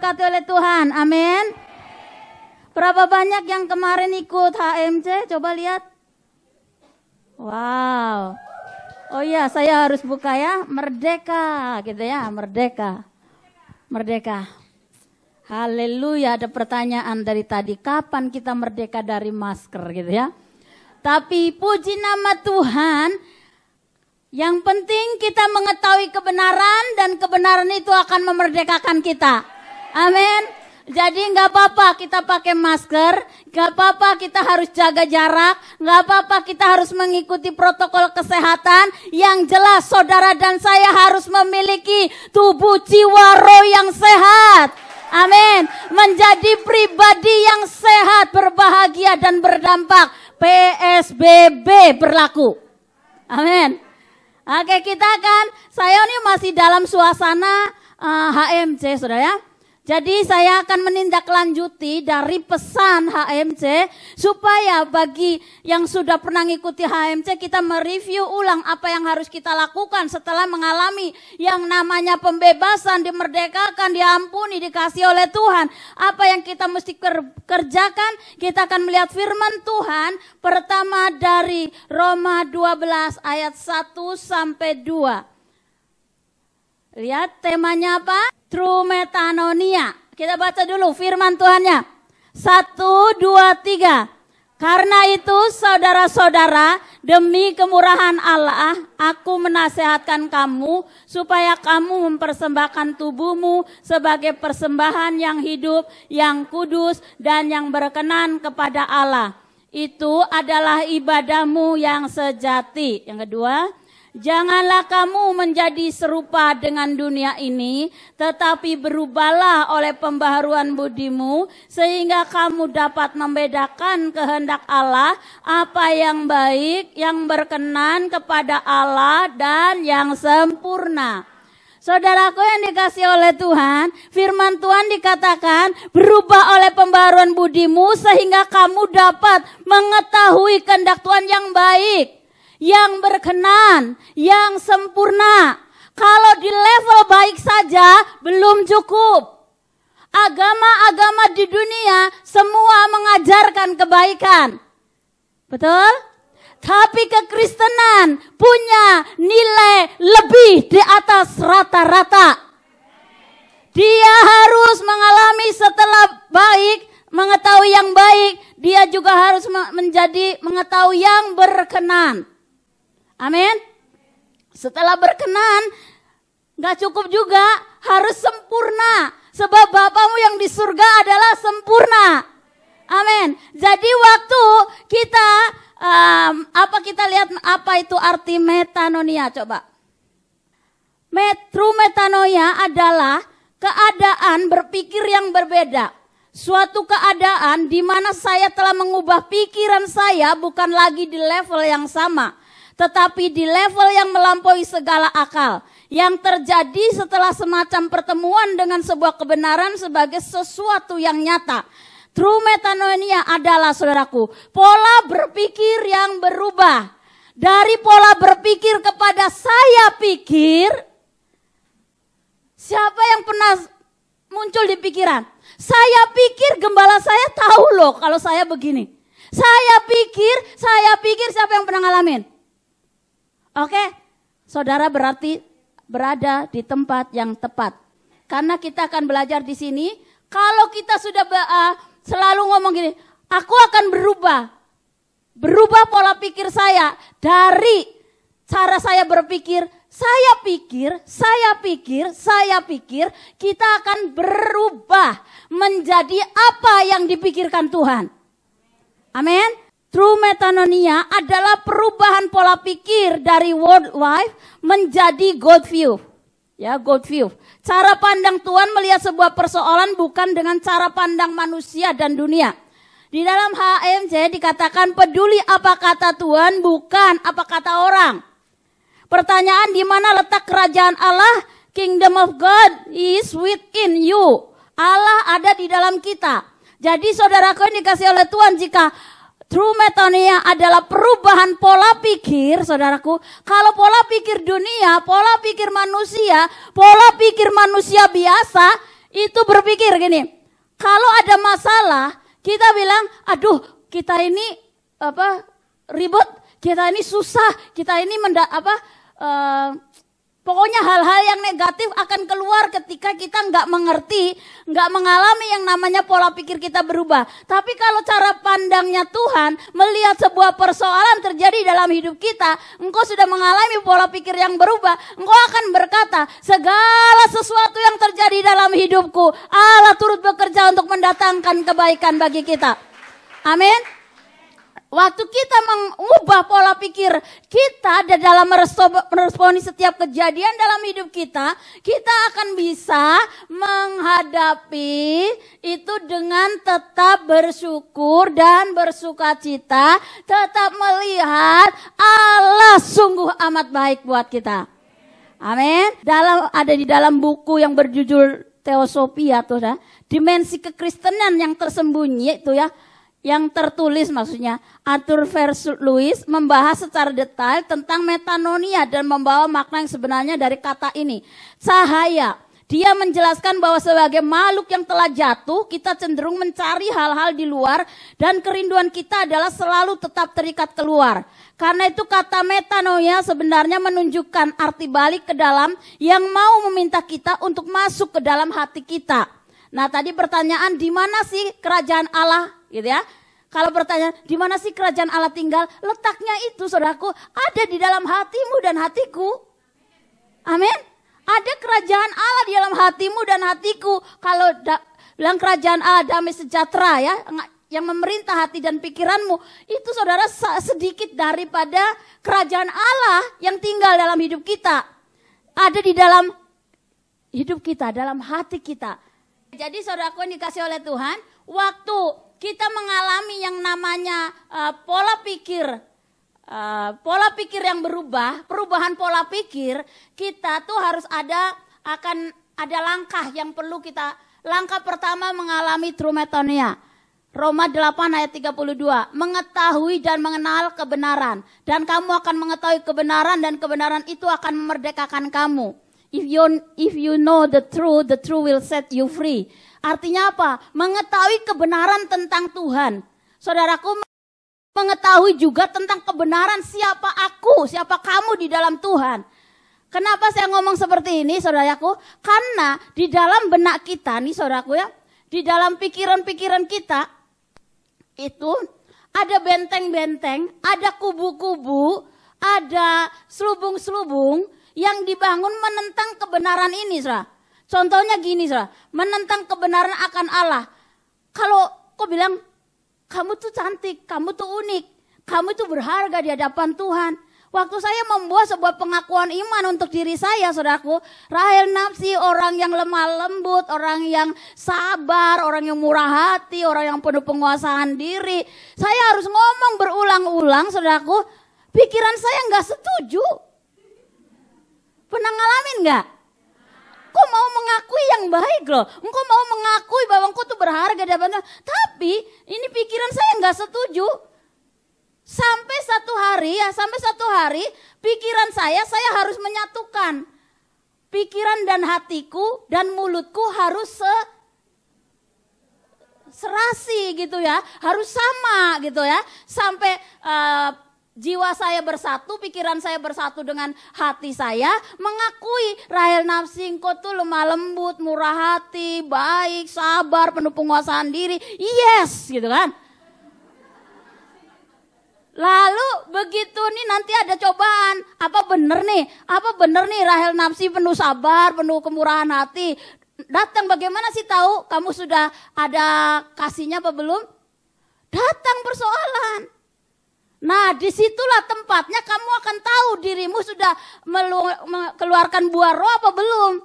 diberkati oleh Tuhan. Amin. Berapa banyak yang kemarin ikut HMC? Coba lihat. Wow. Oh iya, saya harus buka ya. Merdeka gitu ya, merdeka. Merdeka. Haleluya, ada pertanyaan dari tadi. Kapan kita merdeka dari masker gitu ya. Tapi puji nama Tuhan. Yang penting kita mengetahui kebenaran dan kebenaran itu akan memerdekakan kita. Amin. Jadi nggak apa-apa kita pakai masker, nggak apa-apa kita harus jaga jarak, nggak apa-apa kita harus mengikuti protokol kesehatan. Yang jelas saudara dan saya harus memiliki tubuh jiwa roh yang sehat. Amin. Menjadi pribadi yang sehat, berbahagia dan berdampak. PSBB berlaku. Amin. Oke, saya ini masih dalam suasana HMC, saudara ya. Jadi saya akan menindaklanjuti dari pesan HMC supaya bagi yang sudah pernah ngikuti HMC kita mereview ulang apa yang harus kita lakukan setelah mengalami yang namanya pembebasan, dimerdekakan, diampuni, dikasih oleh Tuhan. Apa yang kita mesti kerjakan? Kita akan melihat firman Tuhan pertama dari Roma 12 ayat 1 sampai 2. Lihat temanya apa? True metanoia. Kita baca dulu firman Tuhannya. 1, 2, 3. Karena itu saudara-saudara, demi kemurahan Allah, aku menasehatkan kamu supaya kamu mempersembahkan tubuhmu sebagai persembahan yang hidup, yang kudus, dan yang berkenan kepada Allah. Itu adalah ibadahmu yang sejati. Yang kedua, janganlah kamu menjadi serupa dengan dunia ini, tetapi berubahlah oleh pembaharuan budimu, sehingga kamu dapat membedakan kehendak Allah, apa yang baik, yang berkenan kepada Allah, dan yang sempurna. Saudaraku yang dikasih oleh Tuhan, firman Tuhan dikatakan berubah oleh pembaharuan budimu, sehingga kamu dapat mengetahui kehendak Tuhan yang baik, yang berkenan, yang sempurna. Kalau di level baik saja belum cukup. Agama-agama di dunia semua mengajarkan kebaikan. Betul? Tapi kekristenan punya nilai lebih di atas rata-rata. Dia harus mengalami setelah baik, mengetahui yang baik, dia juga harus mengetahui yang berkenan. Amin. Setelah berkenan, gak cukup juga, harus sempurna. Sebab Bapamu yang di surga adalah sempurna. Amin. Jadi waktu kita, kita lihat apa itu arti metanoia, coba. True metanoia adalah keadaan berpikir yang berbeda. Suatu keadaan di mana saya telah mengubah pikiran saya bukan lagi di level yang sama, tetapi di level yang melampaui segala akal. Yang terjadi setelah semacam pertemuan dengan sebuah kebenaran sebagai sesuatu yang nyata. True metanoia adalah, saudaraku, pola berpikir yang berubah. Dari pola berpikir kepada saya pikir. Siapa yang pernah muncul di pikiran? Saya pikir gembala saya tahu loh kalau saya begini. Saya pikir siapa yang pernah ngalamin? Oke, saudara berarti berada di tempat yang tepat. Karena kita akan belajar di sini, kalau kita sudah selalu ngomong gini, aku akan berubah pola pikir saya dari cara saya berpikir, saya pikir, kita akan berubah menjadi apa yang dipikirkan Tuhan. Amin. True metanoia adalah perubahan pola pikir dari world life menjadi God view. Ya, God view. Cara pandang Tuhan melihat sebuah persoalan bukan dengan cara pandang manusia dan dunia. Di dalam HMC dikatakan peduli apa kata Tuhan, bukan apa kata orang. Pertanyaan, di mana letak kerajaan Allah? Kingdom of God is within you. Allah ada di dalam kita. Jadi saudaraku yang dikasih oleh Tuhan, jika true metanoia adalah perubahan pola pikir, saudaraku. Kalau pola pikir dunia, pola pikir manusia biasa, itu berpikir gini, kalau ada masalah, kita bilang, aduh kita ini ribet, kita ini susah, kita ini pokoknya hal-hal yang negatif akan keluar ketika kita nggak mengerti, nggak mengalami yang namanya pola pikir kita berubah. Tapi kalau cara pandangnya Tuhan melihat sebuah persoalan terjadi dalam hidup kita, engkau sudah mengalami pola pikir yang berubah, engkau akan berkata, segala sesuatu yang terjadi dalam hidupku, Allah turut bekerja untuk mendatangkan kebaikan bagi kita. Amin. Waktu kita mengubah pola pikir kita dalam meresponi setiap kejadian dalam hidup kita, kita akan bisa menghadapi itu dengan tetap bersyukur dan bersukacita, tetap melihat Allah sungguh amat baik buat kita. Amin. Ada di dalam buku yang berjudul Teosofia tuh ya, dimensi kekristenan yang tersembunyi itu ya. Yang tertulis maksudnya, Arthur Versus Lewis membahas secara detail tentang metanonia dan membawa makna yang sebenarnya dari kata ini. Cahaya. Dia menjelaskan bahwa sebagai makhluk yang telah jatuh, kita cenderung mencari hal-hal di luar dan kerinduan kita adalah selalu tetap terikat keluar. Karena itu kata metanoia sebenarnya menunjukkan arti balik ke dalam yang mau meminta kita untuk masuk ke dalam hati kita. Nah tadi pertanyaan, di mana sih kerajaan Allah? Gitu ya. Kalau pertanyaan, di mana sih kerajaan Allah tinggal? Letaknya itu, saudaraku, ada di dalam hatimu dan hatiku. Amin. Ada kerajaan Allah di dalam hatimu dan hatiku. Kalau bilang kerajaan Allah damai sejahtera ya, yang memerintah hati dan pikiranmu, itu saudara sedikit daripada kerajaan Allah yang tinggal dalam hidup kita. Ada di dalam hidup kita, dalam hati kita. Jadi saudaraku yang dikasih oleh Tuhan, waktu kita mengalami yang namanya pola pikir yang berubah, perubahan pola pikir, kita tuh harus akan ada langkah yang perlu kita. Langkah pertama mengalami true metanoia. Roma 8 ayat 32, mengetahui dan mengenal kebenaran, dan kamu akan mengetahui kebenaran dan kebenaran itu akan memerdekakan kamu. If you know the truth will set you free. Artinya apa? Mengetahui kebenaran tentang Tuhan. Saudaraku, mengetahui juga tentang kebenaran siapa aku, siapa kamu di dalam Tuhan. Kenapa saya ngomong seperti ini, saudaraku? Karena di dalam benak kita nih, saudaraku ya, di dalam pikiran-pikiran kita, itu ada benteng-benteng, ada kubu-kubu, ada selubung-selubung yang dibangun menentang kebenaran ini, saudara. Contohnya gini, saudara, menentang kebenaran akan Allah. Kalau kau bilang, kamu tuh cantik, kamu tuh unik, kamu tuh berharga di hadapan Tuhan. Waktu saya membuat sebuah pengakuan iman untuk diri saya, saudaraku, Rahel Napsi, orang yang lemah lembut, orang yang sabar, orang yang murah hati, orang yang penuh penguasaan diri. Saya harus ngomong berulang-ulang, saudaraku, pikiran saya nggak setuju. Pernah ngalamin nggak? Engkau mau mengakui yang baik loh. Engkau mau mengakui bahwa engkau tuh berharga di hadapan Tuhan. Tapi ini pikiran saya nggak setuju. Sampai satu hari pikiran saya harus menyatukan. Pikiran dan hatiku dan mulutku harus serasi gitu ya. Harus sama gitu ya. Sampai jiwa saya bersatu, pikiran saya bersatu dengan hati saya, mengakui Rahel Napsi, engkau tuh lemah lembut, murah hati, baik, sabar, penuh penguasaan diri. Yes, gitu kan. Lalu begitu nih nanti ada cobaan. Apa bener nih Rahel Napsi penuh sabar, penuh kemurahan hati. Datang, bagaimana sih tahu kamu sudah ada kasihnya apa belum? Datang persoalan. Nah, disitulah tempatnya kamu akan tahu dirimu sudah mengeluarkan buah roh apa belum.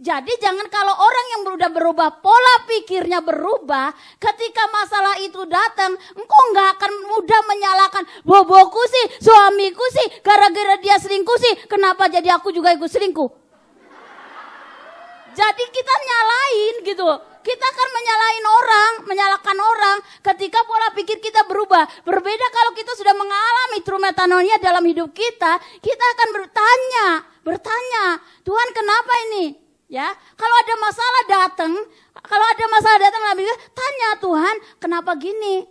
Jadi jangan kalau orang yang sudah berubah, pola pikirnya berubah, ketika masalah itu datang, engkau nggak akan mudah menyalahkan, boboku sih, suamiku sih, gara-gara dia selingkuh sih, kenapa jadi aku juga ikut selingkuh. Jadi kita nyalain gitu. Kita akan menyalahkan orang ketika pola pikir kita berubah. Berbeda kalau kita sudah mengalami true metanoia dalam hidup kita, kita akan bertanya, Tuhan kenapa ini? Ya, kalau ada masalah datang, tanya Tuhan, kenapa gini?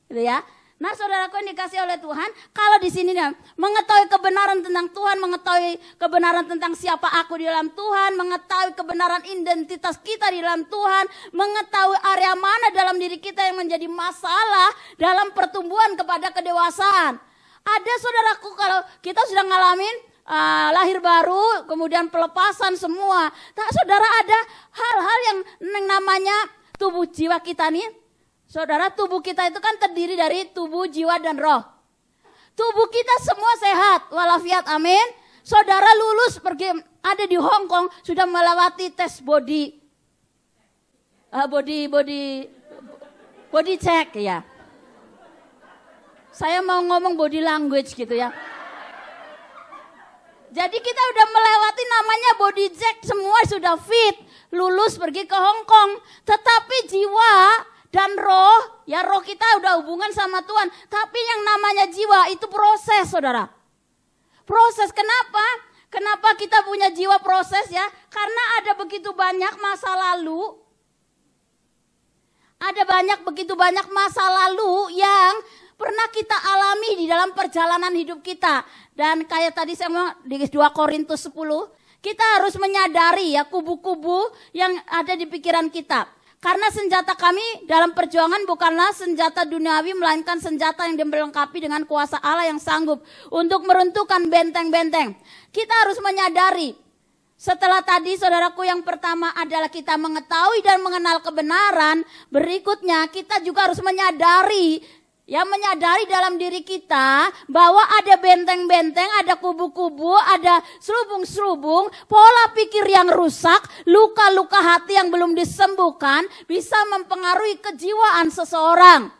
Gitu ya. Nah, saudaraku yang dikasih oleh Tuhan, kalau di sini mengetahui kebenaran tentang Tuhan, mengetahui kebenaran tentang siapa aku di dalam Tuhan, mengetahui kebenaran identitas kita di dalam Tuhan, mengetahui area mana dalam diri kita yang menjadi masalah dalam pertumbuhan kepada kedewasaan. Ada saudaraku kalau kita sudah ngalamin lahir baru, kemudian pelepasan semua. Nah, saudara ada hal-hal yang namanya tubuh jiwa kita nih. Saudara, tubuh kita itu kan terdiri dari tubuh, jiwa, dan roh. Tubuh kita semua sehat, walafiat, amin. Saudara lulus pergi, ada di Hong Kong, sudah melewati tes body check ya. Saya mau ngomong body language gitu ya. Jadi kita udah melewati namanya body check, semua sudah fit, lulus pergi ke Hong Kong. Tetapi jiwa dan roh, ya roh kita udah hubungan sama Tuhan. Tapi yang namanya jiwa itu proses, saudara. Proses, kenapa? Kenapa kita punya jiwa proses ya? Karena ada begitu banyak masa lalu. Begitu banyak masa lalu yang pernah kita alami di dalam perjalanan hidup kita. Dan kayak tadi saya mau di 2 Korintus 10, kita harus menyadari ya kubu-kubu yang ada di pikiran kita. Karena senjata kami dalam perjuangan bukanlah senjata duniawi, melainkan senjata yang dilengkapi dengan kuasa Allah yang sanggup untuk meruntuhkan benteng-benteng. Kita harus menyadari, setelah tadi saudaraku yang pertama adalah kita mengetahui dan mengenal kebenaran, berikutnya kita juga harus menyadari dalam diri kita bahwa ada benteng-benteng, ada kubu-kubu, ada serubung-serubung, pola pikir yang rusak, luka-luka hati yang belum disembuhkan bisa mempengaruhi kejiwaan seseorang.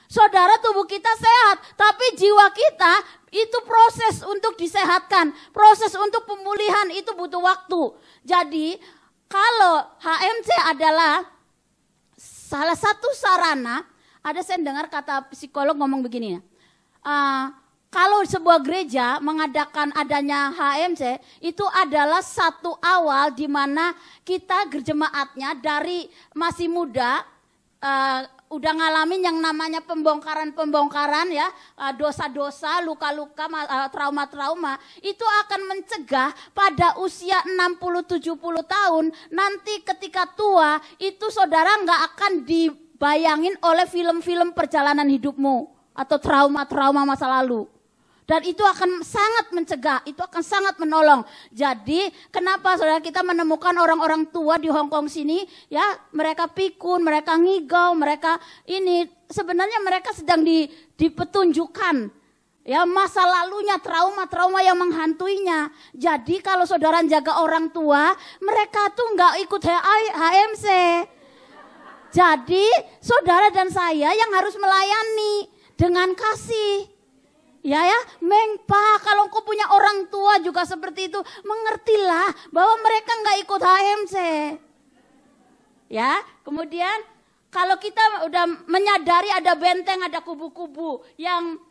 Saudara, tubuh kita sehat, tapi jiwa kita itu proses untuk disehatkan, proses untuk pemulihan itu butuh waktu. Jadi kalau HMC adalah salah satu sarana. Ada saya dengar kata psikolog ngomong begini ya, kalau sebuah gereja mengadakan adanya HMC itu adalah satu awal di mana kita jemaatnya dari masih muda udah ngalamin yang namanya pembongkaran ya, dosa-dosa, luka-luka, trauma-trauma, itu akan mencegah pada usia 60-70 tahun nanti ketika tua itu saudara nggak akan dibayangin oleh film-film perjalanan hidupmu atau trauma-trauma masa lalu. Dan itu akan sangat mencegah, itu akan sangat menolong. Jadi kenapa saudara kita menemukan orang-orang tua di Hong Kong sini, ya mereka pikun, mereka ngigau, mereka ini sebenarnya mereka sedang dipetunjukkan ya masa lalunya, trauma-trauma yang menghantuinya. Jadi kalau saudara jaga orang tua, mereka tuh nggak ikut HMC. Jadi saudara dan saya yang harus melayani dengan kasih. Ya, Pak, kalau engkau punya orang tua juga seperti itu, mengertilah bahwa mereka nggak ikut HMC. Ya, kemudian kalau kita udah menyadari ada benteng, ada kubu-kubu yang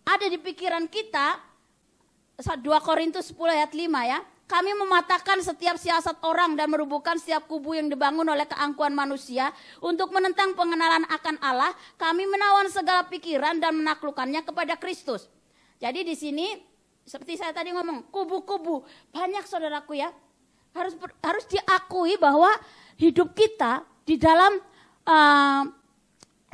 ada di pikiran kita, 2 Korintus 10 ayat 5 ya. Kami mematahkan setiap siasat orang dan merubuhkan setiap kubu yang dibangun oleh keangkuhan manusia untuk menentang pengenalan akan Allah. Kami menawan segala pikiran dan menaklukkannya kepada Kristus. Jadi di sini seperti saya tadi ngomong, kubu-kubu banyak saudaraku ya. Harus diakui bahwa hidup kita di dalam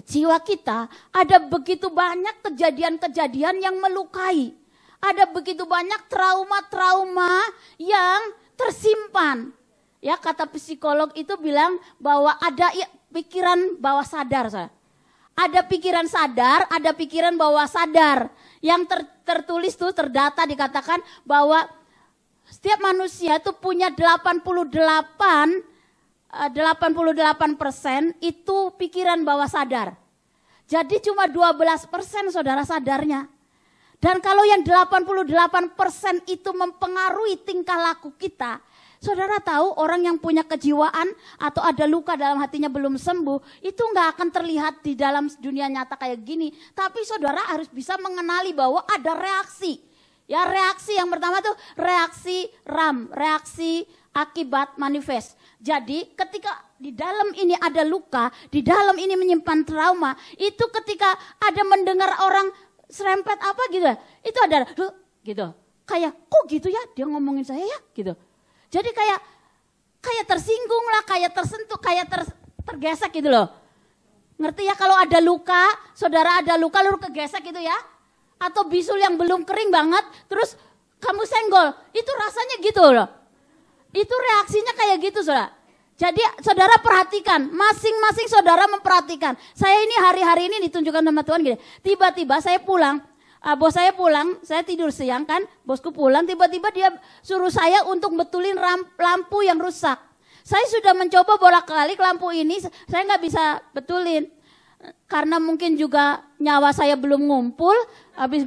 jiwa kita ada begitu banyak kejadian-kejadian yang melukai. Ada begitu banyak trauma-trauma yang tersimpan. Ya, kata psikolog itu bilang bahwa ada pikiran bawah sadar. Ada pikiran sadar, ada pikiran bawah sadar. Yang tertulis tuh terdata dikatakan bahwa setiap manusia itu punya 88% itu pikiran bawah sadar. Jadi cuma 12% saudara sadarnya. Dan kalau yang 88% itu mempengaruhi tingkah laku kita, saudara tahu orang yang punya kejiwaan atau ada luka dalam hatinya belum sembuh, itu nggak akan terlihat di dalam dunia nyata kayak gini. Tapi saudara harus bisa mengenali bahwa ada reaksi. Ya, reaksi yang pertama tuh reaksi RAM, reaksi akibat manifest. Jadi ketika di dalam ini ada luka, di dalam ini menyimpan trauma, itu ketika ada mendengar orang serempet apa gitu, itu ada gitu. Kayak kok gitu ya dia ngomongin saya ya gitu. Jadi kayak tersinggung lah, kayak tersentuh, kayak tergesek gitu loh. Ngerti ya kalau ada luka, saudara ada luka lalu kegesek gitu ya. Atau bisul yang belum kering banget, terus kamu senggol, itu rasanya gitu loh. Itu reaksinya kayak gitu saudara. Jadi saudara perhatikan, masing-masing saudara memperhatikan. Saya ini hari-hari ini ditunjukkan sama Tuhan gini. Tiba-tiba saya pulang, bos saya pulang, saya tidur siang kan, bosku pulang, tiba-tiba dia suruh saya untuk betulin lampu yang rusak. Saya sudah mencoba bolak-balik lampu ini, saya nggak bisa betulin. Karena mungkin juga nyawa saya belum ngumpul, habis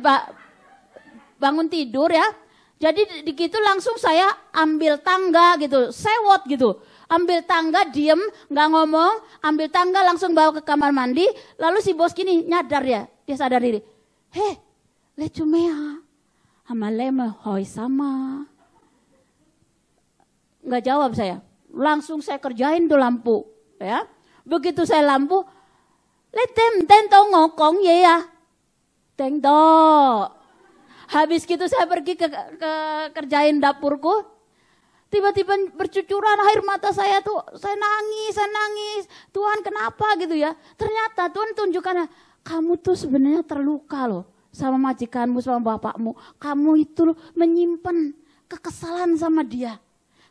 bangun tidur ya. Jadi gitu langsung saya ambil tangga gitu, sewot gitu. Ambil tangga, diem, nggak ngomong, ambil tangga langsung bawa ke kamar mandi. Lalu si bos gini nyadar ya, dia sadar diri. Lecumea, amalema hoi sama. Nggak jawab saya, langsung saya kerjain tuh lampu. Ya, begitu saya lampu, ten tau ngokong ya, teng do. Habis gitu saya pergi ke kerjain dapurku. Tiba-tiba bercucuran air mata saya tuh, saya nangis. Tuhan kenapa gitu ya. Ternyata Tuhan tunjukkan, kamu tuh sebenarnya terluka loh sama majikanmu, sama bapakmu. Kamu itu menyimpan kekesalan sama dia.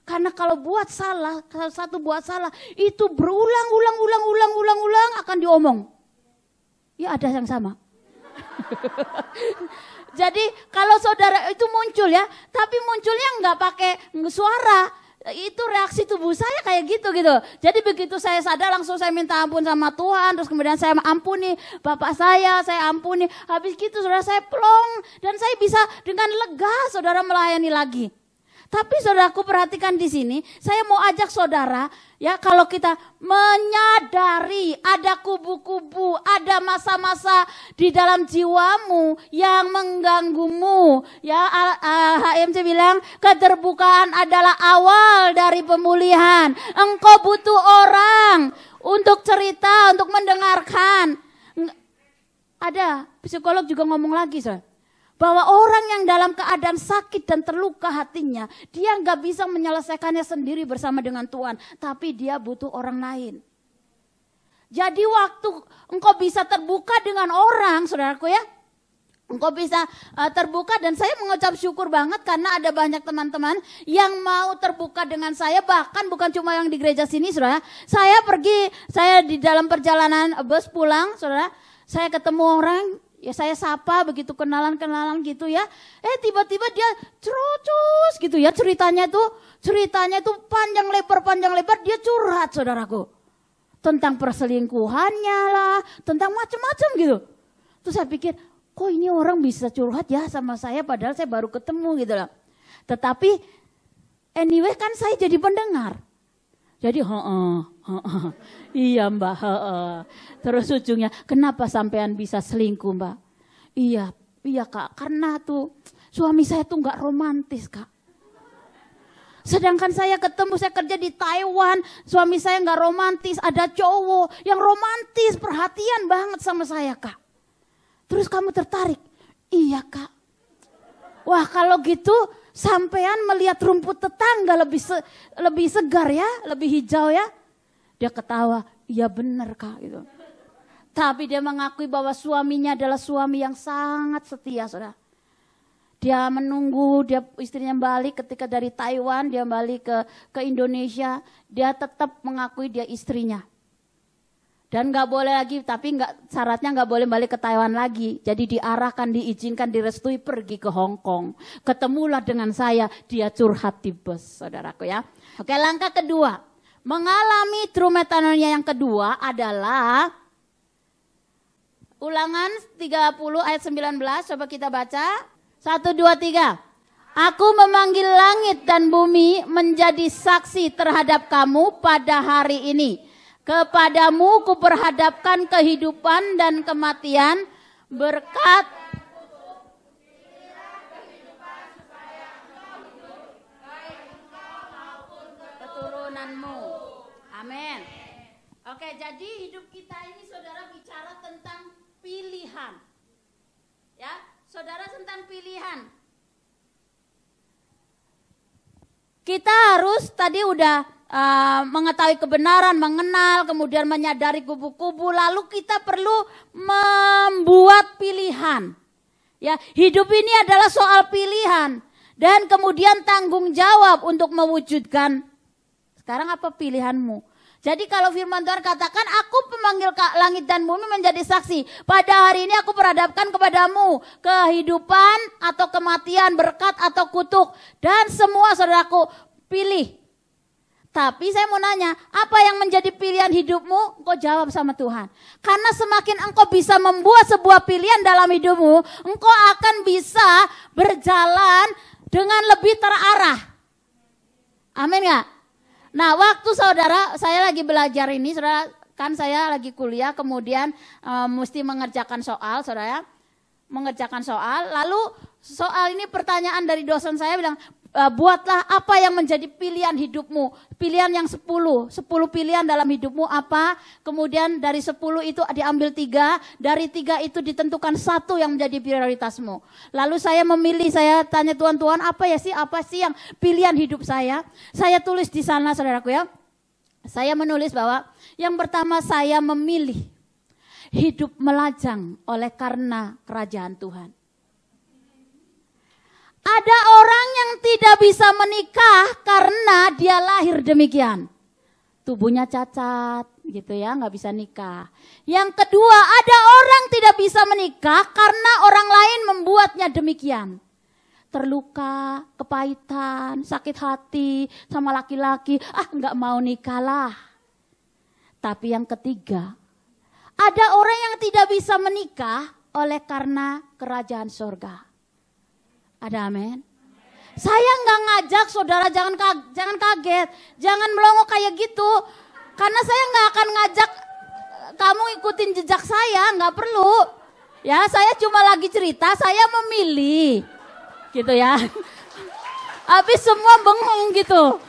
Karena kalau buat salah, kalau satu buat salah, itu berulang akan diomong. Ya ada yang sama. Jadi kalau saudara itu muncul ya, tapi munculnya nggak pakai suara, itu reaksi tubuh saya kayak gitu. Jadi begitu saya sadar langsung saya minta ampun sama Tuhan, terus kemudian saya ampuni bapak saya ampuni. Habis gitu saudara saya plong dan saya bisa dengan lega saudara melayani lagi. Tapi saudaraku perhatikan di sini, saya mau ajak saudara ya kalau kita menyadari ada kubu-kubu, ada masa-masa di dalam jiwamu yang mengganggumu. Ya HMC bilang keterbukaan adalah awal dari pemulihan. Engkau butuh orang untuk cerita, untuk mendengarkan. Ada psikolog juga ngomong lagi bahwa orang yang dalam keadaan sakit dan terluka hatinya, dia nggak bisa menyelesaikannya sendiri bersama dengan Tuhan, tapi dia butuh orang lain. Jadi waktu engkau bisa terbuka dengan orang, saudaraku ya, engkau bisa terbuka, dan saya mengucap syukur banget karena ada banyak teman-teman yang mau terbuka dengan saya, bahkan bukan cuma yang di gereja sini, saudara. Saya di dalam perjalanan bus pulang, saudara, saya ketemu orang. Ya saya sapa begitu kenalan gitu ya. Tiba-tiba dia cerocos gitu ya, ceritanya tuh panjang lebar dia curhat saudaraku. Tentang perselingkuhannya lah, tentang macam-macam gitu. Terus saya pikir, kok ini orang bisa curhat ya sama saya padahal saya baru ketemu gitu lah. Tetapi anyway kan saya jadi pendengar. Jadi iya mbak, terus ujungnya kenapa sampean bisa selingkuh mbak? Iya kak, karena tuh suami saya tuh gak romantis kak. Sedangkan saya kerja di Taiwan, suami saya gak romantis, ada cowok yang romantis, perhatian banget sama saya kak. Terus kamu tertarik? Iya kak. Wah kalau gitu sampean melihat rumput tetangga lebih segar ya, lebih hijau ya. Dia ketawa, iya benar kak gitu. Tapi dia mengakui bahwa suaminya adalah suami yang sangat setia saudara. Dia menunggu, istrinya balik ketika dari Taiwan, dia balik ke Indonesia. Dia tetap mengakui dia istrinya. Dan gak boleh lagi, tapi syaratnya gak boleh balik ke Taiwan lagi. Jadi diarahkan, diizinkan, direstui pergi ke Hong Kong. Ketemulah dengan saya, dia curhat di bus, saudaraku ya. Oke, langkah kedua. Mengalami true metanoia yang kedua adalah Ulangan 30 ayat 19, coba kita baca. 1, 2, 3. Aku memanggil langit dan bumi menjadi saksi terhadap kamu pada hari ini. Kepadamu kuperhadapkan kehidupan dan kematian, berkat Jadi hidup kita ini saudara bicara tentang pilihan. Ya, saudara tentang pilihan. Kita harus tadi udah mengetahui kebenaran, mengenal, kemudian menyadari kubu-kubu, lalu kita perlu membuat pilihan. Ya, hidup ini adalah soal pilihan dan kemudian tanggung jawab untuk mewujudkan. Sekarang apa pilihanmu? Jadi kalau firman Tuhan katakan, aku pemanggil langit dan bumi menjadi saksi. Pada hari ini aku perhadapkan kepadamu kehidupan atau kematian, berkat atau kutuk. Dan semua saudaraku pilih. Tapi saya mau nanya, apa yang menjadi pilihan hidupmu? Engkau jawab sama Tuhan. Karena semakin engkau bisa membuat sebuah pilihan dalam hidupmu, engkau akan bisa berjalan dengan lebih terarah. Amin gak? Nah, waktu saudara, saya lagi belajar ini, saudara, kan saya lagi kuliah, kemudian mesti mengerjakan soal, saudara, mengerjakan soal. Lalu soal ini pertanyaan dari dosen saya bilang, buatlah apa yang menjadi pilihan hidupmu. Pilihan yang 10 pilihan dalam hidupmu apa. Kemudian dari 10 itu diambil 3. Dari 3 itu ditentukan 1 yang menjadi prioritasmu. Lalu saya memilih, saya tanya Tuhan, apa sih yang pilihan hidup saya. Saya tulis di sana saudaraku ya. Saya menulis bahwa yang pertama saya memilih hidup melajang oleh karena kerajaan Tuhan. Ada orang yang tidak bisa menikah karena dia lahir demikian. Tubuhnya cacat gitu ya, nggak bisa nikah. Yang kedua, ada orang tidak bisa menikah karena orang lain membuatnya demikian. Terluka, kepahitan, sakit hati sama laki-laki, nggak mau nikah lah. Tapi yang ketiga, ada orang yang tidak bisa menikah oleh karena kerajaan surga. Ada amin. Saya nggak ngajak saudara, jangan kaget, jangan melongo kayak gitu. Karena saya nggak akan ngajak kamu ikutin jejak saya, nggak perlu. Ya, saya cuma lagi cerita, saya memilih, gitu ya. Habis semua bengong gitu.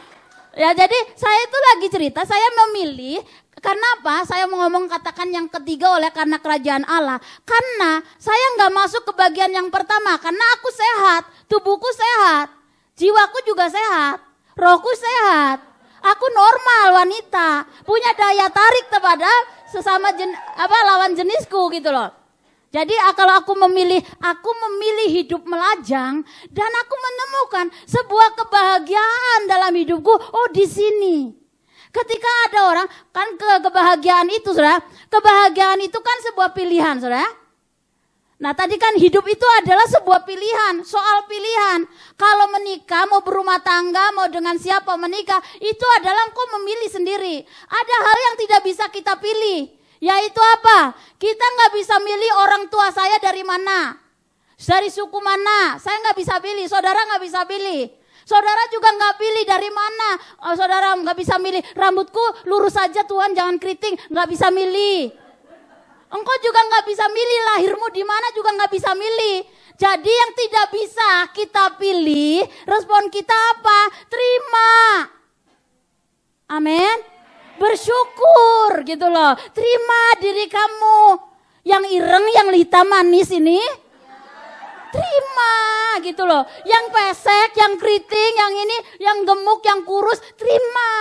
Ya, jadi saya itu lagi cerita, saya memilih. Karena apa? Saya mau ngomong katakan yang ketiga oleh karena kerajaan Allah. Karena saya nggak masuk ke bagian yang pertama. Karena aku sehat, tubuhku sehat, jiwaku juga sehat, rohku sehat. Aku normal wanita, punya daya tarik kepada sesama lawan jenisku gitu loh. Jadi kalau aku memilih hidup melajang dan aku menemukan sebuah kebahagiaan dalam hidupku. Oh, di sini. Ketika ada orang, kan kebahagiaan itu saudara, kebahagiaan itu kan sebuah pilihan saudara. Nah tadi kan hidup itu adalah sebuah pilihan, soal pilihan. Kalau menikah, mau berumah tangga, mau dengan siapa menikah, itu adalah engkau memilih sendiri. Ada hal yang tidak bisa kita pilih, yaitu apa? Kita nggak bisa milih orang tua saya dari mana, dari suku mana, saya nggak bisa pilih, saudara nggak bisa pilih. Saudara juga nggak pilih dari mana, saudara nggak bisa milih rambutku lurus saja Tuhan jangan keriting, nggak bisa milih. Engkau juga nggak bisa milih lahirmu di mana juga nggak bisa milih. Jadi yang tidak bisa kita pilih, respon kita apa? Terima. Amin. Bersyukur gitu loh. Terima diri kamu yang ireng, yang hitam manis ini. Terima gitu loh. Yang pesek, yang keriting, yang ini, yang gemuk, yang kurus, terima.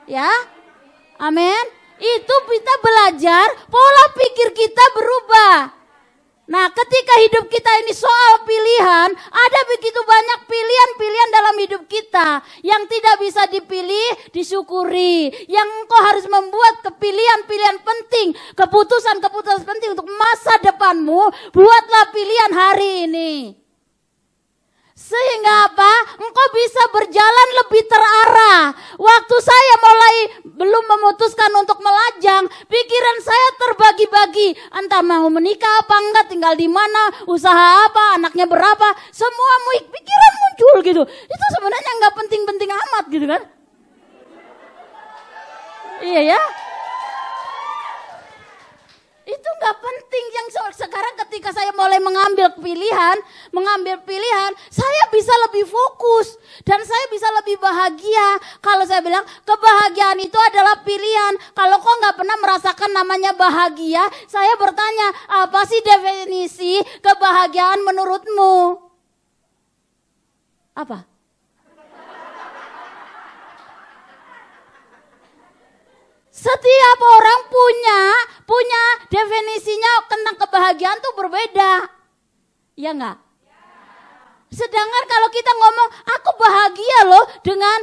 Ya. Amin. Itu kita belajar, pola pikir kita berubah. Nah, ketika hidup kita ini soal pilihan, ada begitu banyak pilihan-pilihan dalam hidup kita yang tidak bisa dipilih, disyukuri. Yang engkau harus membuat pilihan-pilihan penting, keputusan-keputusan penting untuk masa depanmu, buatlah pilihan hari ini. Sehingga apa? Engkau bisa berjalan lebih terarah. Waktu saya mulai belum memutuskan untuk melajang, pikiran saya terbagi-bagi. Entah mau menikah apa enggak, tinggal di mana, usaha apa, anaknya berapa. Semua pikiran muncul gitu. Itu sebenarnya enggak penting-penting amat gitu kan. Iya ya. Itu nggak penting. Yang sekarang ketika saya mulai mengambil pilihan, saya bisa lebih fokus dan saya bisa lebih bahagia. Kalau saya bilang kebahagiaan itu adalah pilihan. Kalau kau nggak pernah merasakan namanya bahagia, saya bertanya, apa sih definisi kebahagiaan menurutmu? Apa? Setiap orang punya definisinya tentang kebahagiaan tuh berbeda. Iya enggak? Sedangkan kalau kita ngomong, aku bahagia loh dengan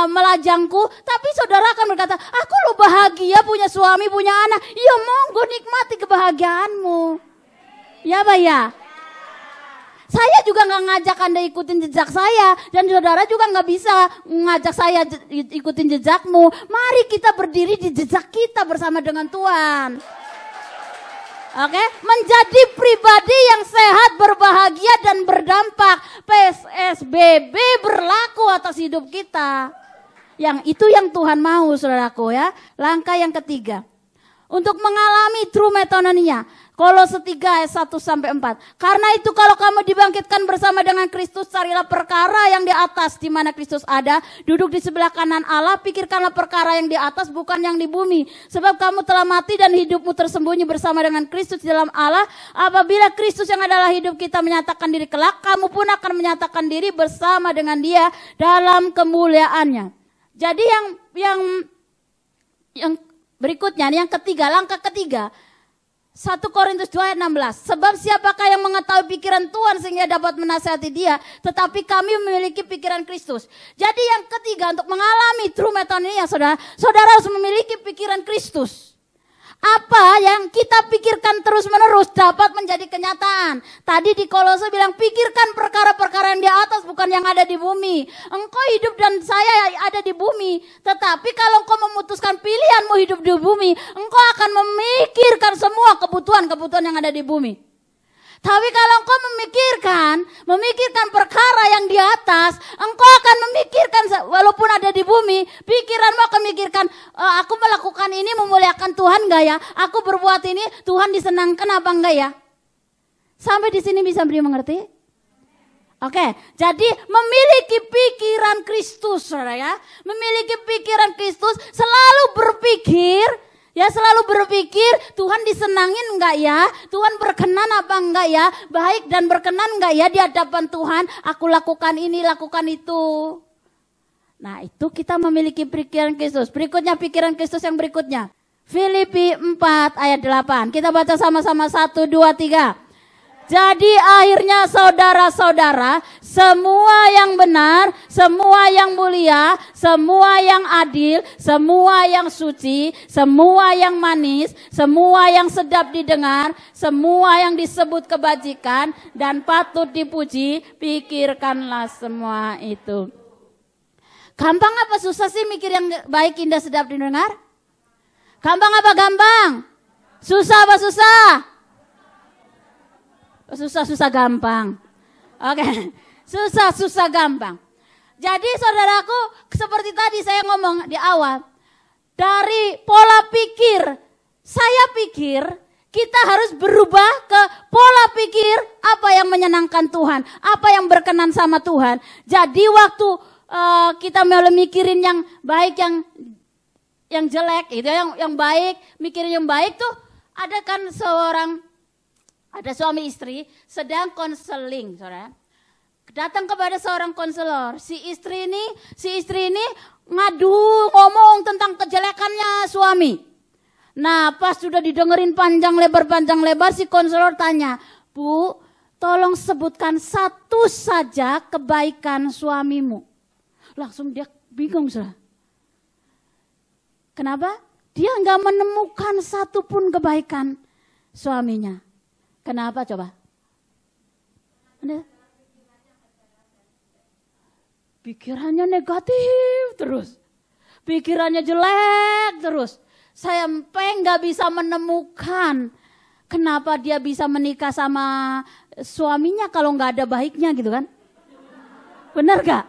melajangku. Tapi saudara akan berkata, aku loh bahagia punya suami, punya anak. Iya monggo nikmati kebahagiaanmu. Ya Pak ya? Saya juga gak ngajak Anda ikutin jejak saya. Dan saudara juga gak bisa ngajak saya ikutin jejakmu. Mari kita berdiri di jejak kita bersama dengan Tuhan. Oke, menjadi pribadi yang sehat, berbahagia dan berdampak. PSBB berlaku atas hidup kita. Yang itu yang Tuhan mau saudaraku ya. Langkah yang ketiga. Untuk mengalami true metanonia. Kolose 3 ayat 1-4. Karena itu kalau kamu dibangkitkan bersama dengan Kristus, carilah perkara yang di atas di mana Kristus ada, duduk di sebelah kanan Allah, pikirkanlah perkara yang di atas bukan yang di bumi. Sebab kamu telah mati dan hidupmu tersembunyi bersama dengan Kristus di dalam Allah. Apabila Kristus yang adalah hidup kita menyatakan diri kelak, kamu pun akan menyatakan diri bersama dengan Dia dalam kemuliaannya. Jadi yang berikutnya, yang ketiga, langkah ketiga. 1 Korintus 2 ayat 16. Sebab siapakah yang mengetahui pikiran Tuhan sehingga dapat menasihati Dia, tetapi kami memiliki pikiran Kristus. Jadi yang ketiga, untuk mengalami true metanoia, saudara harus memiliki pikiran Kristus. Apa yang kita pikirkan terus-menerus dapat menjadi kenyataan. Tadi di Kolose bilang, pikirkan perkara-perkara yang di atas bukan yang ada di bumi. Engkau hidup dan saya ada di bumi. Tetapi kalau engkau memutuskan pilihanmu hidup di bumi, engkau akan memikirkan semua kebutuhan-kebutuhan yang ada di bumi. Tapi kalau engkau memikirkan perkara yang di atas, engkau akan memikirkan walaupun ada di bumi, pikiranmu akan memikirkan, aku melakukan ini memuliakan Tuhan enggak ya? Aku berbuat ini Tuhan disenangkan apa enggak ya? Sampai di sini bisa beri mengerti? Oke, jadi memiliki pikiran Kristus, saudara ya. Memiliki pikiran Kristus, selalu berpikir Tuhan disenangin enggak ya? Tuhan berkenan apa enggak ya? Baik dan berkenan enggak ya di hadapan Tuhan? Aku lakukan ini, lakukan itu. Nah, itu kita memiliki pikiran Kristus. Berikutnya pikiran Kristus yang berikutnya. Filipi 4 ayat 8. Kita baca sama-sama 1, 2, 3. Jadi akhirnya saudara-saudara, semua yang benar, semua yang mulia, semua yang adil, semua yang suci, semua yang manis, semua yang sedap didengar, semua yang disebut kebajikan dan patut dipuji, pikirkanlah semua itu. Gampang apa susah sih mikir yang baik, indah, sedap didengar? Gampang apa gampang? Susah apa susah? Susah-susah gampang. Oke. Susah-susah gampang. Jadi saudaraku, seperti tadi saya ngomong di awal. Dari pola pikir, saya pikir kita harus berubah ke pola pikir apa yang menyenangkan Tuhan. Apa yang berkenan sama Tuhan. Jadi waktu kita mau mikirin yang baik, yang jelek, itu yang baik, mikirin yang baik tuh ada kan ada suami istri sedang konseling, saudara. Datang kepada seorang konselor. Si istri ini ngomong tentang kejelekannya suami. Nah, pas sudah didengerin panjang lebar, si konselor tanya, Bu, tolong sebutkan satu saja kebaikan suamimu. Langsung dia bingung, saudara. Kenapa? Dia nggak menemukan satupun kebaikan suaminya. Kenapa coba? Pikirannya negatif terus. Pikirannya jelek terus. Sampai nggak bisa menemukan kenapa dia bisa menikah sama suaminya kalau nggak ada baiknya gitu kan? Benar gak?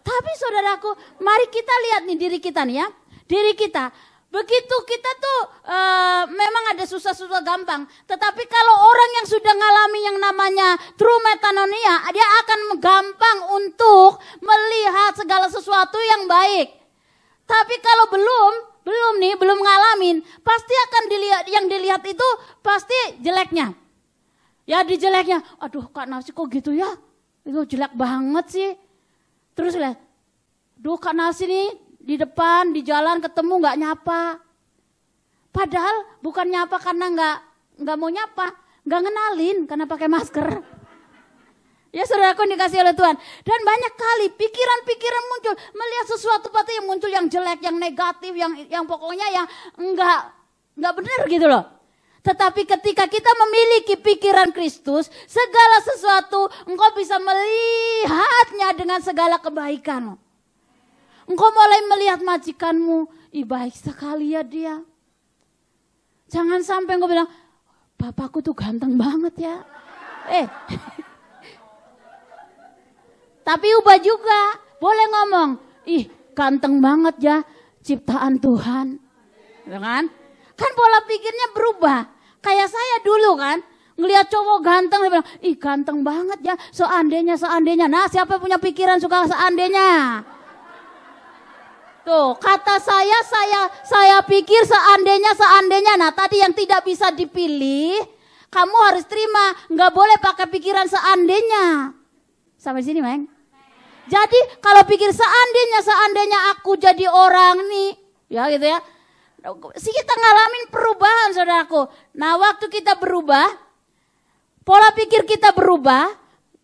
Tapi saudaraku, mari kita lihat nih diri kita nih ya. Diri kita, Begitu kita tuh memang ada susah-susah gampang. Tetapi kalau orang yang sudah ngalami yang namanya true metanoia, dia akan gampang untuk melihat segala sesuatu yang baik. Tapi kalau belum ngalamin, pasti akan dilihat, yang dilihat itu pasti jeleknya. Ya di jeleknya, aduh Kak Nasi kok gitu ya, itu jelek banget sih. Terus lihat, duh Kak Nasi nih di depan, di jalan ketemu gak nyapa. Padahal bukan nyapa karena gak mau nyapa, gak ngenalin karena pakai masker. Ya saudaraku dikasih oleh Tuhan. Dan banyak kali pikiran-pikiran muncul, melihat sesuatu pasti yang muncul yang jelek, yang negatif, yang pokoknya yang enggak benar gitu loh. Tetapi ketika kita memiliki pikiran Kristus, segala sesuatu engkau bisa melihatnya dengan segala kebaikan. Engkau mulai melihat majikanmu, baik sekali ya dia. Jangan sampai engkau bilang, bapakku tuh ganteng banget ya. Tapi ubah juga, boleh ngomong, ganteng banget ya, ciptaan Tuhan. Kan? Kan pola pikirnya berubah. Kayak saya dulu kan, ngelihat cowok ganteng, saya bilang, ganteng banget ya, seandainya. Nah, siapa punya pikiran suka seandainya? Tuh, kata saya pikir seandainya. Nah, tadi yang tidak bisa dipilih, kamu harus terima, nggak boleh pakai pikiran seandainya. Sampai sini, Meng. Jadi kalau pikir seandainya aku jadi orang nih, ya gitu ya. Kita ngalamin perubahan, saudaraku. Nah, waktu kita berubah, pola pikir kita berubah,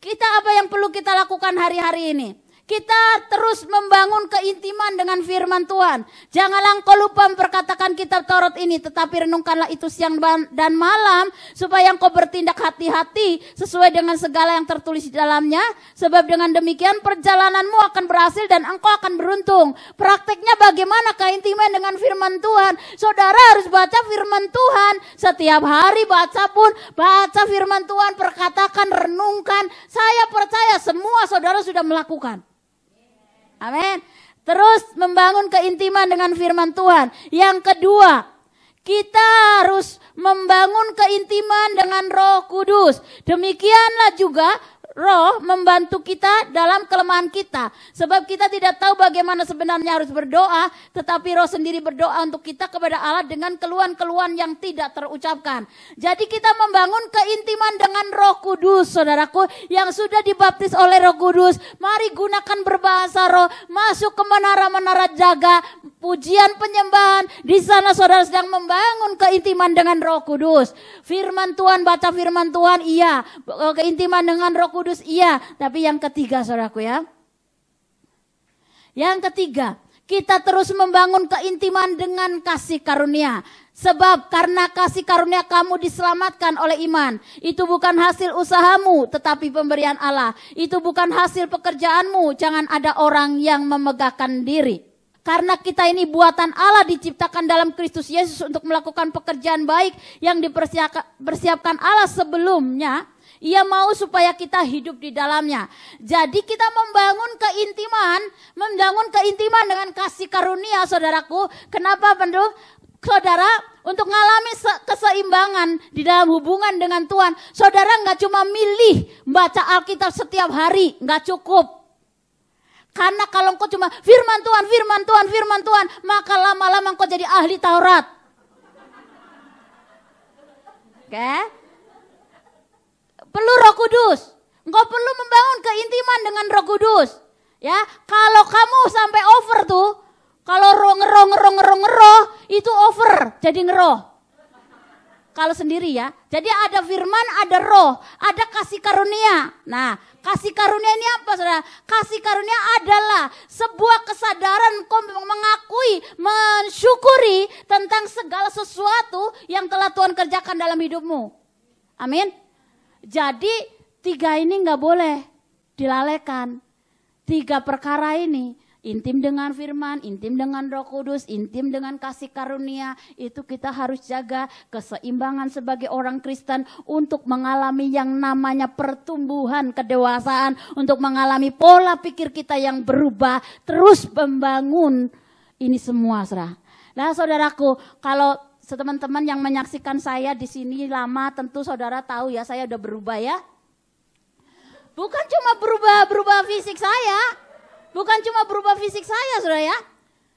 kita apa yang perlu kita lakukan hari-hari ini? Kita terus membangun keintiman dengan firman Tuhan. Janganlah engkau lupa memperkatakan kitab Taurat ini, tetapi renungkanlah itu siang dan malam, supaya engkau bertindak hati-hati sesuai dengan segala yang tertulis di dalamnya. Sebab dengan demikian perjalananmu akan berhasil dan engkau akan beruntung. Prakteknya bagaimana keintiman dengan firman Tuhan? Saudara harus baca firman Tuhan. Setiap hari baca firman Tuhan, perkatakan, renungkan. Saya percaya semua saudara sudah melakukan. Amin. Terus membangun keintiman dengan firman Tuhan. Yang kedua, kita harus membangun keintiman dengan Roh Kudus. Demikianlah juga Roh membantu kita dalam kelemahan kita. Sebab kita tidak tahu bagaimana sebenarnya harus berdoa, tetapi Roh sendiri berdoa untuk kita kepada Allah dengan keluhan-keluhan yang tidak terucapkan. Jadi kita membangun keintiman dengan Roh Kudus, saudaraku, yang sudah dibaptis oleh Roh Kudus. Mari gunakan berbahasa roh, masuk ke menara-menara jaga, pujian penyembahan. Di sana saudara sedang membangun keintiman dengan Roh Kudus. Firman Tuhan, baca firman Tuhan, iya. Keintiman dengan Roh Kudus, iya. Tapi yang ketiga, saudaraku ya. Yang ketiga, kita terus membangun keintiman dengan kasih karunia. Sebab karena kasih karunia kamu diselamatkan oleh iman. Itu bukan hasil usahamu, tetapi pemberian Allah. Itu bukan hasil pekerjaanmu. Jangan ada orang yang memegahkan diri. Karena kita ini buatan Allah, diciptakan dalam Kristus Yesus untuk melakukan pekerjaan baik yang dipersiapkan Allah sebelumnya. Ia mau supaya kita hidup di dalamnya. Jadi kita membangun keintiman dengan kasih karunia, saudaraku. Kenapa, penduk? Saudara, untuk mengalami keseimbangan di dalam hubungan dengan Tuhan, saudara nggak cuma milih baca Alkitab setiap hari, nggak cukup. Karena kalau engkau cuma firman Tuhan, maka lama-lama engkau jadi ahli Taurat. Oke? Perlu Roh Kudus. Engkau perlu membangun keintiman dengan Roh Kudus. Ya, kalau kamu sampai over tuh, kalau ngeroh, itu over, jadi ngeroh. Kalau sendiri ya. Jadi ada firman, ada roh, ada kasih karunia. Nah, kasih karunia ini apa, saudara? Kasih karunia adalah sebuah kesadaran kau mengakui, mensyukuri tentang segala sesuatu yang telah Tuhan kerjakan dalam hidupmu. Amin. Jadi 3 ini nggak boleh dilalaikan. 3 perkara ini, intim dengan firman, intim dengan Roh Kudus, intim dengan kasih karunia, itu kita harus jaga keseimbangan sebagai orang Kristen untuk mengalami yang namanya pertumbuhan kedewasaan, untuk mengalami pola pikir kita yang berubah, terus membangun ini semua, saudara. Nah saudaraku, kalau teman-teman yang menyaksikan saya di sini lama, tentu saudara tahu ya saya udah berubah ya. Bukan cuma berubah fisik saya. Bukan cuma berubah fisik saya saudara ya.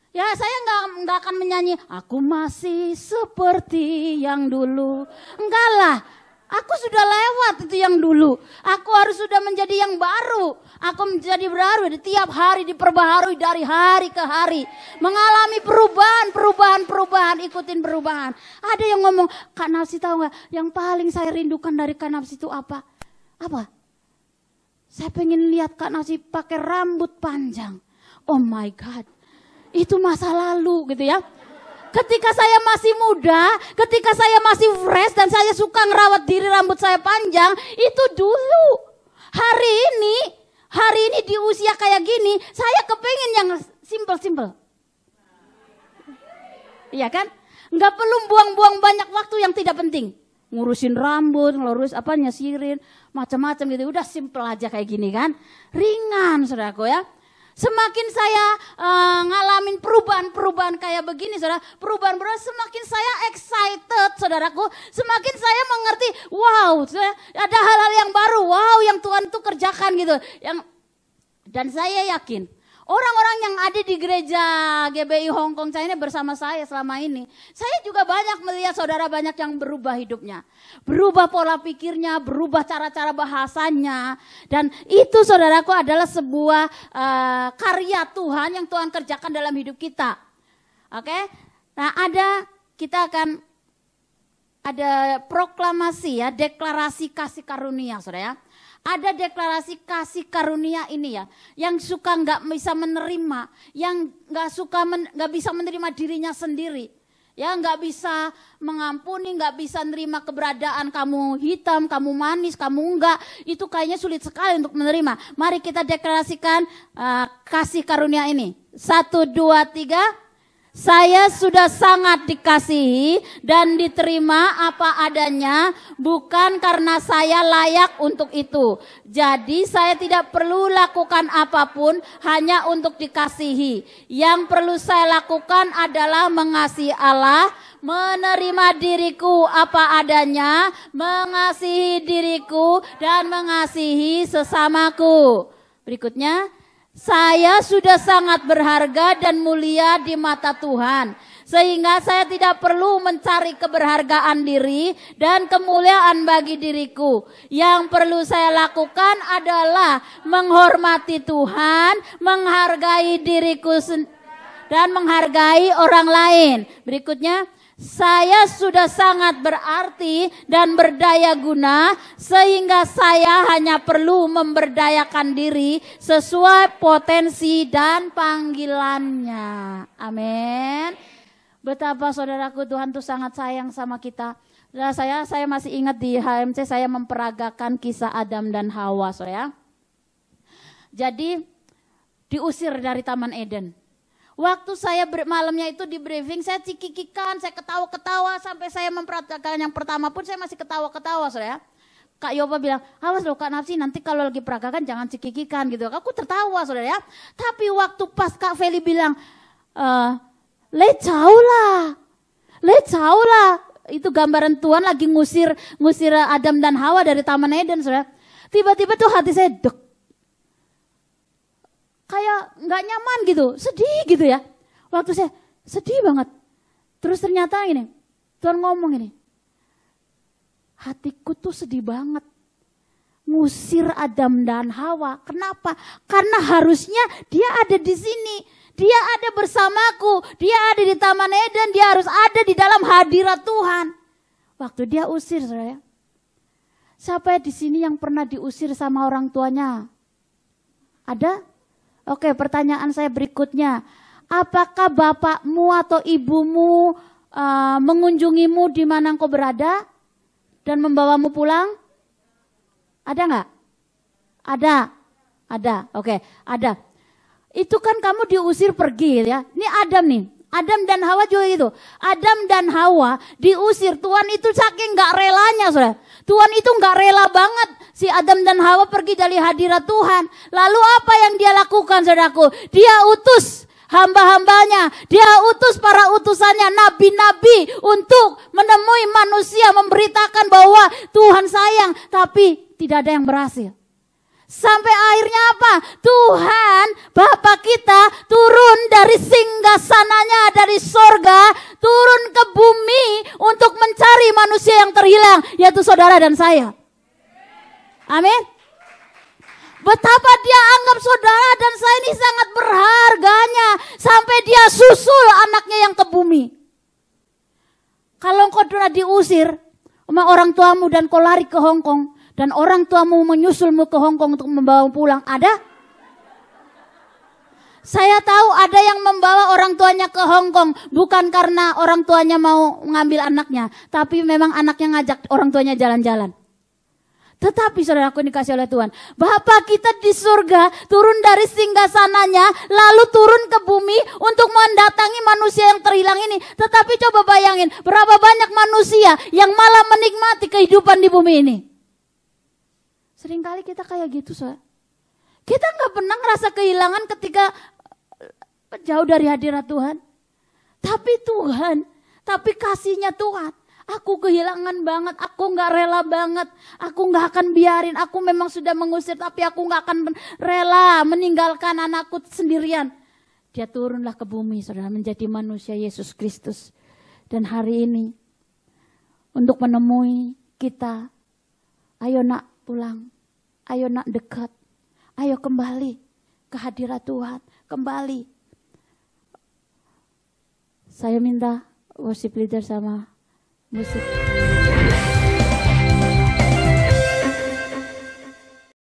Ya saya nggak akan menyanyi, aku masih seperti yang dulu. Enggak lah, aku sudah lewat itu yang dulu. Aku harus sudah menjadi yang baru. Aku menjadi baru tiap hari diperbaharui dari hari ke hari. Mengalami perubahan, ikutin perubahan. Ada yang ngomong, Kak Nafsi tahu nggak? Yang paling saya rindukan dari Kak Nafsi itu apa? Apa? Saya pengen lihat Kak Nafsi pakai rambut panjang. Oh my God. Itu masa lalu gitu ya. Ketika saya masih muda, ketika saya masih fresh dan saya suka ngerawat diri rambut saya panjang, itu dulu. Hari ini di usia kayak gini, saya kepengen yang simple-simple. Iya kan? Nggak perlu buang-buang banyak waktu yang tidak penting. Ngurusin rambut, nyisirin, macam-macam gitu. Udah simple aja kayak gini kan. Ringan saudaraku ya. Semakin saya ngalamin perubahan kayak begini saudara, perubahan semakin saya excited saudaraku, semakin saya mengerti, wow ada hal-hal yang baru, wow yang Tuhan itu kerjakan gitu. Dan saya yakin orang-orang yang ada di gereja GBI Hong Kong China bersama saya selama ini, saya juga banyak melihat saudara banyak yang berubah hidupnya. Berubah pola pikirnya, berubah cara-cara bahasanya. Dan itu saudaraku adalah sebuah karya Tuhan yang Tuhan kerjakan dalam hidup kita. Oke? Nah kita akan ada proklamasi ya, deklarasi kasih karunia saudara ya. Ada deklarasi kasih karunia ini ya, yang suka nggak bisa menerima, yang nggak bisa menerima dirinya sendiri, ya nggak bisa mengampuni, nggak bisa menerima keberadaan kamu hitam, kamu manis, kamu enggak, itu kayaknya sulit sekali untuk menerima. Mari kita deklarasikan kasih karunia ini. 1, 2, 3. Saya sudah sangat dikasihi dan diterima apa adanya, bukan karena saya layak untuk itu. Jadi saya tidak perlu lakukan apapun hanya untuk dikasihi. Yang perlu saya lakukan adalah mengasihi Allah, menerima diriku apa adanya, mengasihi diriku dan mengasihi sesamaku. Berikutnya. Saya sudah sangat berharga dan mulia di mata Tuhan, sehingga saya tidak perlu mencari keberhargaan diri dan kemuliaan bagi diriku. Yang perlu saya lakukan adalah menghormati Tuhan, menghargai diriku dan menghargai orang lain. Berikutnya. Saya sudah sangat berarti dan berdaya guna sehingga saya hanya perlu memberdayakan diri sesuai potensi dan panggilannya. Amin. Betapa saudaraku Tuhan tuh sangat sayang sama kita. Nah, saya masih ingat di HMC saya memperagakan kisah Adam dan Hawa saudara. Jadi diusir dari Taman Eden. Waktu saya malamnya itu di briefing, saya cikikikan, saya ketawa-ketawa sampai saya memperhatikan yang pertama pun saya masih ketawa-ketawa saudara. Kak Yoba bilang, awas loh Kak Nafsi nanti kalau lagi peragakan jangan cikikikan gitu. Aku tertawa saudara ya. Tapi waktu pas Kak Feli bilang, le jauh lah. Itu gambaran Tuhan lagi ngusir Adam dan Hawa dari Taman Eden saudara. Tiba-tiba tuh hati saya dek. Kayak nggak nyaman gitu, sedih gitu ya. Waktu saya sedih banget. Terus ternyata ini, Tuhan ngomong ini, hatiku tuh sedih banget. Ngusir Adam dan Hawa. Kenapa? Karena harusnya dia ada di sini. Dia ada bersamaku. Dia ada di Taman Eden. Dia harus ada di dalam hadirat Tuhan. Waktu dia usir saya. Siapa di sini yang pernah diusir sama orang tuanya? Ada? Oke, pertanyaan saya berikutnya. Apakah bapakmu atau ibumu mengunjungimu di mana engkau berada dan membawamu pulang? Ada nggak? Ada. Oke, ada. Itu kan kamu diusir pergi ya. Ini Adam nih. Adam dan Hawa juga itu. Adam dan Hawa diusir. Tuhan itu saking nggak relanya saudara. Tuhan itu nggak rela banget si Adam dan Hawa pergi dari hadirat Tuhan. Lalu apa yang dia lakukan saudaraku? Dia utus hamba-hambanya. Dia utus para utusannya, nabi-nabi untuk menemui manusia, memberitakan bahwa Tuhan sayang. Tapi tidak ada yang berhasil. Sampai akhirnya apa? Tuhan, Bapa kita turun dari singgasananya, dari sorga, turun ke bumi untuk mencari manusia yang terhilang, yaitu saudara dan saya. Amin. Betapa dia anggap saudara dan saya ini sangat berharganya, sampai dia susul anaknya yang ke bumi. Kalau engkau sudah diusir sama orang tuamu dan kau lari ke Hong Kong, dan orang tuamu menyusulmu ke Hong Kong untuk membawa pulang, ada? Saya tahu ada yang membawa orang tuanya ke Hong Kong bukan karena orang tuanya mau mengambil anaknya, tapi memang anaknya ngajak orang tuanya jalan-jalan. Tetapi saudaraku dikasih oleh Tuhan, Bapa kita di surga turun dari singgasananya, lalu turun ke bumi untuk mendatangi manusia yang terhilang ini. Tetapi coba bayangin, berapa banyak manusia yang malah menikmati kehidupan di bumi ini. Seringkali kita kayak gitu, saudara. Kita nggak pernah ngerasa kehilangan ketika jauh dari hadirat Tuhan. Tapi kasihnya Tuhan. Aku kehilangan banget, aku nggak rela banget, aku nggak akan biarin. Aku memang sudah mengusir, tapi aku nggak akan rela meninggalkan anakku sendirian. Dia turunlah ke bumi, saudara, menjadi manusia Yesus Kristus. Dan hari ini untuk menemui kita, ayo nak pulang, ayo nak dekat, ayo kembali ke hadirat Tuhan, kembali. Saya minta worship leader sama musik.